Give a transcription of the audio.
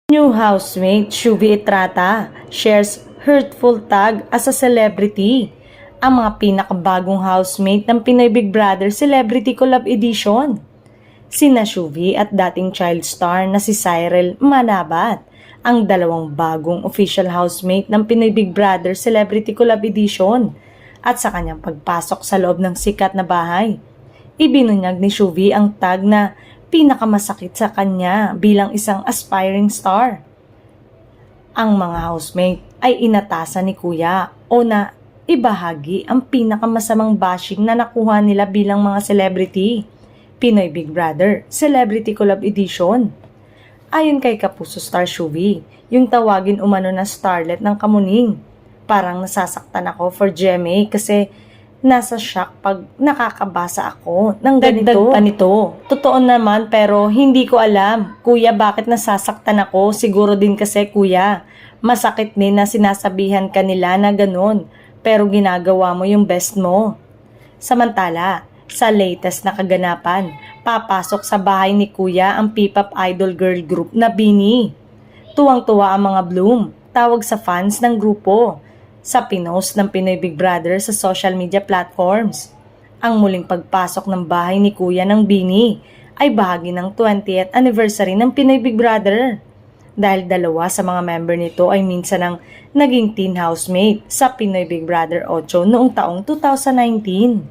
New housemate Shuvi Etrata shares hurtful tag as a celebrity. Ang mga pinakabagong housemate ng Pinoy Big Brother Celebrity Collab Edition. Sina Shuvi at dating child star na si Cyril Manabat, ang dalawang bagong official housemate ng Pinoy Big Brother Celebrity Collab Edition. At sa kanyang pagpasok sa loob ng sikat na bahay, ibinunyag ni Shuvi ang tag na pinakamasakit sa kanya bilang isang aspiring star. Ang mga housemate ay inatasan ni Kuya o na ibahagi ang pinakamasamang bashing na nakuha nila bilang mga celebrity. Pinoy Big Brother Celebrity Collab Edition. Ayon kay Kapuso Star Shuvi, yung tawagin umano na starlet ng Kamuning. Parang nasasaktan ako for GMA kasi nasa shock pag nakakabasa ako ng ganito. Dagdag pa nito. Totoo naman pero hindi ko alam. Kuya, bakit nasasaktan ako? Siguro din kasi kuya, masakit din na sinasabihan ka nila na ganun. Pero ginagawa mo yung best mo. Samantala, sa latest na kaganapan, papasok sa bahay ni kuya ang P-pop idol girl group na BINI. Tuwang-tuwa ang mga Bloom, tawag sa fans ng grupo, sa pinost ng Pinoy Big Brother sa social media platforms. Ang muling pagpasok ng bahay ni Kuya ng BINI ay bahagi ng 20th anniversary ng Pinoy Big Brother. Dahil dalawa sa mga member nito ay minsan ang naging teen housemate sa Pinoy Big Brother 8 noong taong 2019.